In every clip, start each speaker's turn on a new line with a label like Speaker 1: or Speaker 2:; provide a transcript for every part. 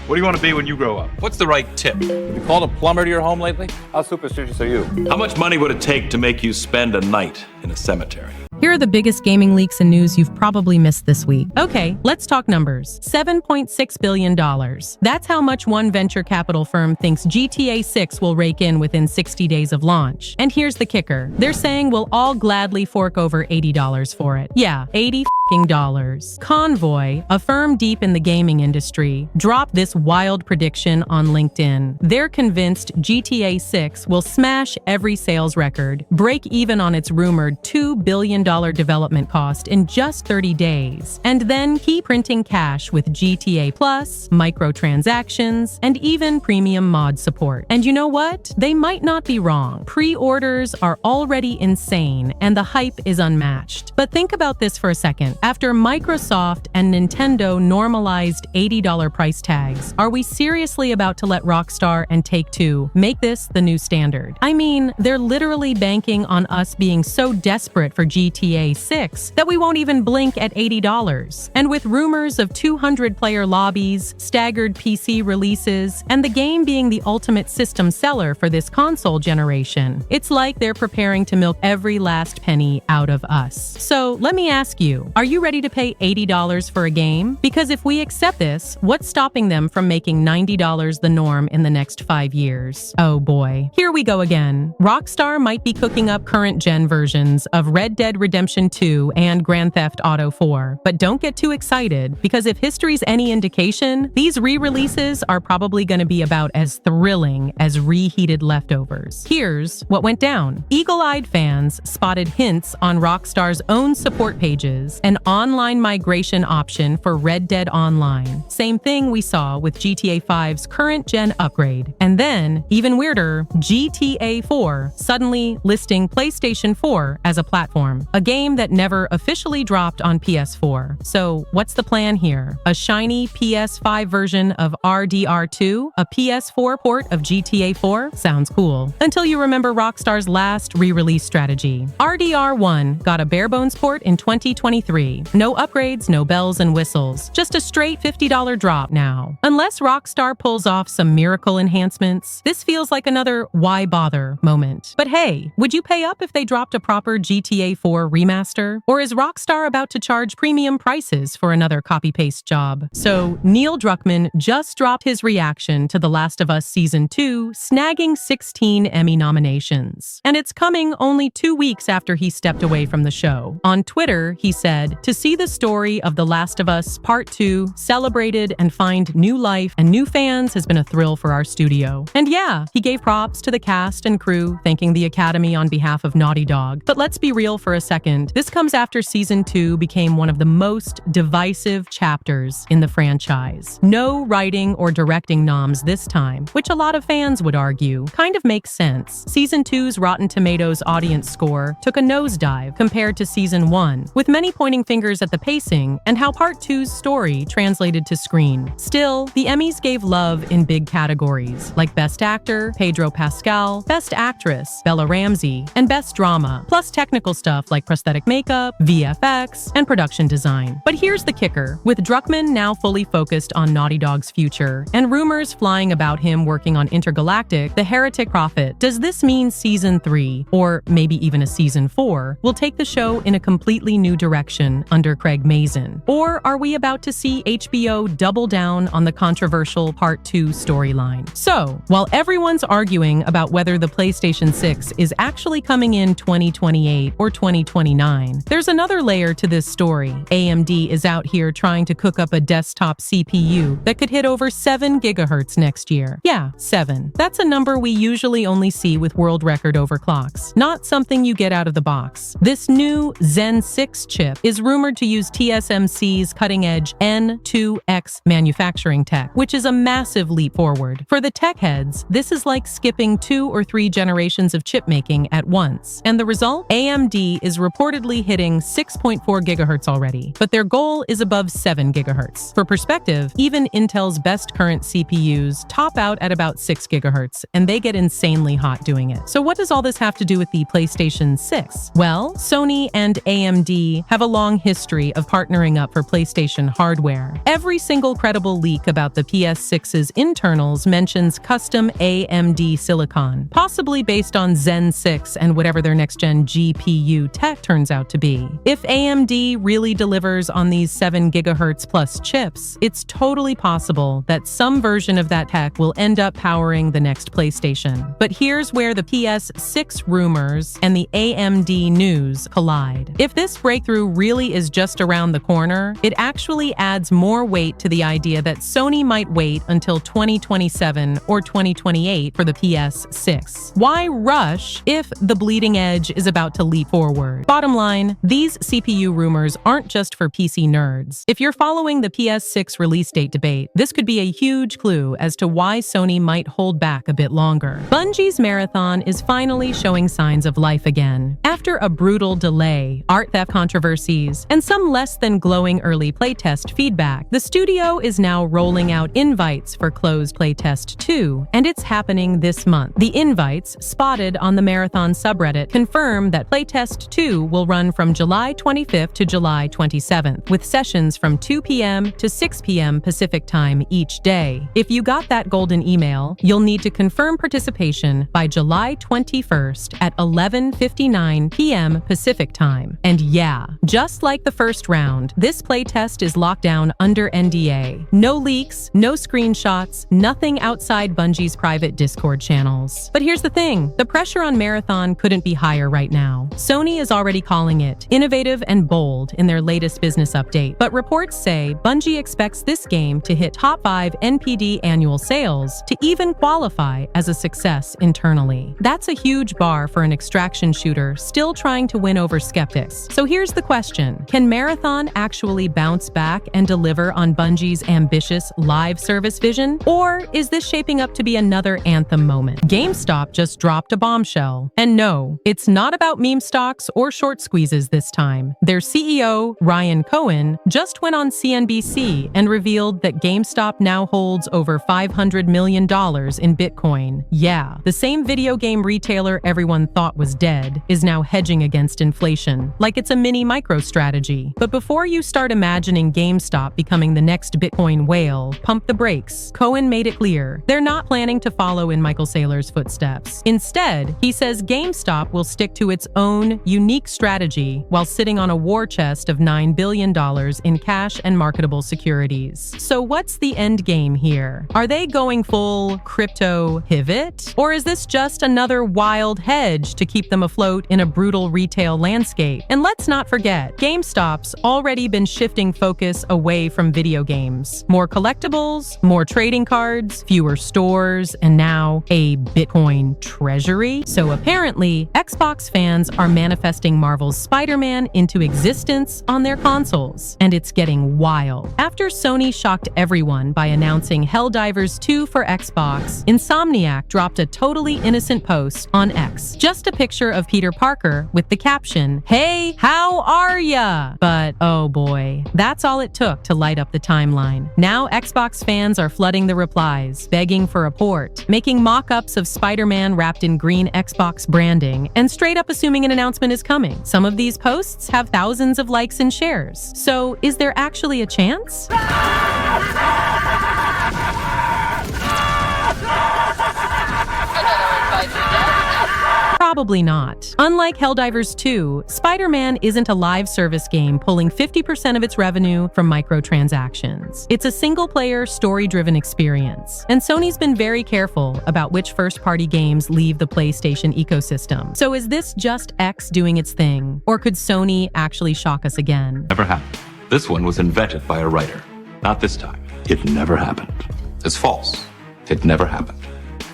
Speaker 1: What do you want to be when you grow up?
Speaker 2: What's the right tip?
Speaker 3: You called a plumber to your home lately?
Speaker 4: How superstitious are you?
Speaker 2: How much money would it take to make you spend a night in a cemetery?
Speaker 5: Here are the biggest gaming leaks and news you've probably missed this week. Okay, let's talk numbers. $7.6 billion. That's how much one venture capital firm thinks GTA 6 will rake in within 60 days of launch. And here's the kicker. They're saying we'll all gladly fork over $80 for it. Yeah, $80 dollars. Convoy, a firm deep in the gaming industry, dropped this wild prediction on LinkedIn. They're convinced GTA 6 will smash every sales record, break even on its rumored $2 billion development cost in just 30 days, and then keep printing cash with GTA Plus, microtransactions, and even premium mod support. And you know what? They might not be wrong. Pre-orders are already insane, and the hype is unmatched. But think about this for a second. After Microsoft and Nintendo normalized $80 price tags, are we seriously about to let Rockstar and Take-Two make this the new standard? I mean, they're literally banking on us being so desperate for GTA 6 that we won't even blink at $80. And with rumors of 200-player lobbies, staggered PC releases, and the game being the ultimate system seller for this console generation, it's like they're preparing to milk every last penny out of us. So let me ask you, are you ready to pay $80 for a game? Because if we accept this, what's stopping them from making $90 the norm in the next 5 years? Oh boy. Here we go again. Rockstar might be cooking up current-gen versions of Red Dead Redemption 2 and Grand Theft Auto 4. But don't get too excited, because if history's any indication, these re-releases are probably going to be about as thrilling as reheated leftovers. Here's what went down. Eagle-eyed fans spotted hints on Rockstar's own support pages, an online migration option for Red Dead Online. Same thing we saw with GTA 5's current-gen upgrade. And then, even weirder, GTA 4 suddenly listing PlayStation 4 as a platform, a game that never officially dropped on PS4. So what's the plan here? A shiny PS5 version of RDR2? A PS4 port of GTA 4? Sounds cool. Until you remember Rockstar's last re-release strategy. RDR1 got a bare-bones port in 2023. No upgrades, no bells and whistles. Just a straight $50 drop now. Unless Rockstar pulls off some miracle enhancements, this feels like another why bother moment. But hey, would you pay up if they dropped a proper GTA 4 remaster? Or is Rockstar about to charge premium prices for another copy-paste job? So Neil Druckmann just dropped his reaction to The Last of Us Season 2, snagging 16 Emmy nominations. And it's coming only 2 weeks after he stepped away from the show. On Twitter, he said, "To see the story of The Last of Us Part 2 celebrated and find new life and new fans has been a thrill for our studio." And yeah, he gave props to the cast and crew, thanking the Academy on behalf of Naughty Dog. But let's be real for a second. This comes after Season 2 became one of the most divisive chapters in the franchise. No writing or directing noms this time, which a lot of fans would argue kind of makes sense. Season 2's Rotten Tomatoes audience score took a nosedive compared to Season 1, with many pointing fingers at the pacing and how Part 2's story translated to screen. Still, the Emmys gave love in big categories, like Best Actor, Pedro Pascal, Best Actress, Bella Ramsey, and Best Drama, plus technical stuff like prosthetic makeup, VFX, and production design. But here's the kicker. With Druckmann now fully focused on Naughty Dog's future, and rumors flying about him working on Intergalactic, The Heretic Prophet, does this mean Season 3, or maybe even a Season 4, will take the show in a completely new direction under Craig Mazin? Or are we about to see HBO double down on the controversial Part 2 storyline? So, while everyone's arguing about whether the PlayStation 6 is actually coming in 2028 or 2029, there's another layer to this story. AMD is out here trying to cook up a desktop CPU that could hit over 7 gigahertz next year. Yeah, 7. That's a number we usually only see with world record overclocks, not something you get out of the box. This new Zen 6 chip is rumored to use TSMC's cutting-edge N2X manufacturing tech, which is a massive leap forward. For the tech heads, this is like skipping 2 or 3 generations of chip making at once. And the result? AMD is reportedly hitting 6.4 gigahertz already, but their goal is above 7 gigahertz. For perspective, even Intel's best current CPUs top out at about 6 gigahertz, and they get insanely hot doing it. So what does all this have to do with the PlayStation 6? Well, Sony and AMD have a long history of partnering up for PlayStation hardware. Every single credible leak about the PS6's internals mentions custom AMD silicon, possibly based on Zen 6 and whatever their next-gen GPU tech turns out to be. If AMD really delivers on these 7 gigahertz plus chips, it's totally possible that some version of that tech will end up powering the next PlayStation. But here's where the PS6 rumors and the AMD news collide. If this breakthrough really is just around the corner, it actually adds more weight to the idea that Sony might wait until 2027 or 2028 for the PS6. Why rush if the bleeding edge is about to leap forward? Bottom line, these CPU rumors aren't just for PC nerds. If you're following the PS6 release date debate, this could be a huge clue as to why Sony might hold back a bit longer. Bungie's marathon is finally showing signs of life again. After a brutal delay, art theft controversies, and some less than glowing early playtest feedback, the studio is now rolling out invites for closed playtest 2, and it's happening this month. The invites, spotted on the Marathon subreddit, confirm that playtest 2 will run from July 25th to July 27th, with sessions from 2 p.m. to 6 p.m. Pacific time each day. If you got that golden email, you'll need to confirm participation by July 21st at 11:59 p.m. Pacific time. And yeah, just like the first round, this playtest is locked down under NDA. No leaks, no screenshots, nothing outside Bungie's private Discord channels. But here's the thing, the pressure on Marathon couldn't be higher right now. Sony is already calling it innovative and bold in their latest business update, but reports say Bungie expects this game to hit top 5 NPD annual sales to even qualify as a success internally. That's a huge bar for an extraction shooter still trying to win over skeptics. So here's the question, can Marathon actually bounce back and deliver on Bungie's ambitious live service vision? Or is this shaping up to be another Anthem moment? GameStop just dropped a bombshell. And no, it's not about meme stocks or short squeezes this time. Their CEO, Ryan Cohen, just went on CNBC and revealed that GameStop now holds over $500 million in Bitcoin. Yeah, the same video game retailer everyone thought was dead is now hedging against inflation, like it's a mini micro strategy. But before you start imagining GameStop becoming the next Bitcoin whale, pump the brakes. Cohen made it clear they're not planning to follow in Michael Saylor's footsteps. Instead, he says GameStop will stick to its own unique strategy while sitting on a war chest of $9 billion in cash and marketable securities. So what's the end game here? Are they going full crypto pivot? Or is this just another wild hedge to keep them afloat in a brutal retail landscape? And let's not forget, GameStop's already been shifting focus away from video games. More collectibles, more trading cards, fewer stores, and now a Bitcoin treasury. So apparently, Xbox fans are manifesting Marvel's Spider-Man into existence on their consoles, and it's getting wild. After Sony shocked everyone by announcing Helldivers 2 for Xbox, Insomniac dropped a totally innocent post on X. Just a picture of Peter Parker with the caption, "Hey, how are ya?" But oh boy, that's all it took to light up the timeline. Now Xbox fans are flooding the replies, begging for a port, making mock-ups of Spider-Man wrapped in green Xbox branding, and straight up assuming an announcement is coming. Some of these posts have thousands of likes and shares. So is there actually a chance? Probably not. Unlike Helldivers 2, Spider-Man isn't a live service game pulling 50% of its revenue from microtransactions. It's a single-player, story-driven experience. And Sony's been very careful about which first-party games leave the PlayStation ecosystem. So is this just X doing its thing? Or could Sony actually shock us again?
Speaker 2: Never happened. This one was invented by a writer. Not this time. It never happened. It's false. It never happened.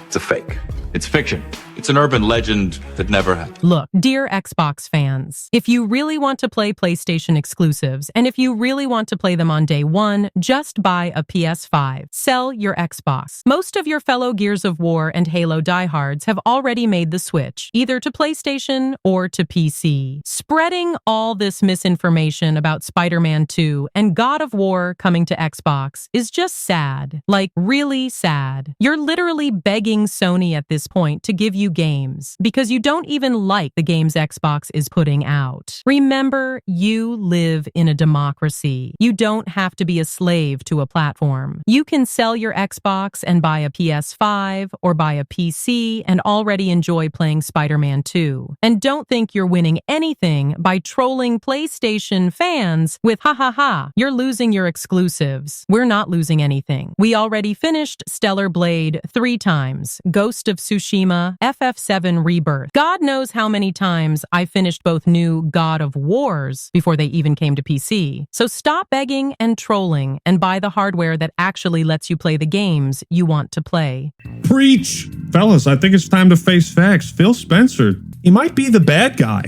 Speaker 2: It's a fake. It's fiction. It's an urban legend that never happened.
Speaker 5: Look, dear Xbox fans, if you really want to play PlayStation exclusives, and if you really want to play them on day one, just buy a PS5. Sell your Xbox. Most of your fellow Gears of War and Halo diehards have already made the switch, either to PlayStation or to PC. Spreading all this misinformation about Spider-Man 2 and God of War coming to Xbox is just sad. Like, really sad. You're literally begging Sony at this point to give you games because you don't even like the games Xbox is putting out. Remember, you live in a democracy. You don't have to be a slave to a platform. You can sell your Xbox and buy a PS5 or buy a PC and already enjoy playing Spider-Man 2. And don't think you're winning anything by trolling PlayStation fans with ha ha ha. You're losing your exclusives. We're not losing anything. We already finished Stellar Blade 3 times, Ghost of Tsushima, FF7 Rebirth. God knows how many times I finished both new God of Wars before they even came to PC. So stop begging and trolling and buy the hardware that actually lets you play the games you want to play.
Speaker 1: Preach! Fellas, I think it's time to face facts. Phil Spencer, he might be the bad guy.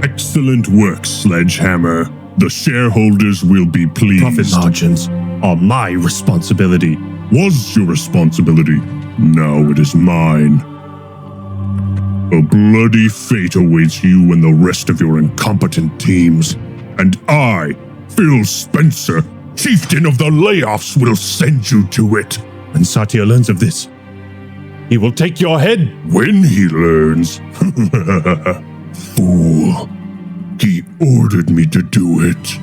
Speaker 4: Excellent work, Sledgehammer. The shareholders will be pleased.
Speaker 1: Profit margins are my responsibility.
Speaker 4: Was your responsibility. Now it is mine. A bloody fate awaits you and the rest of your incompetent teams. And I, Phil Spencer, chieftain of the layoffs, will send you to it.
Speaker 1: When Satya learns of this, he will take your head.
Speaker 4: When he learns. Fool. He ordered me to do it.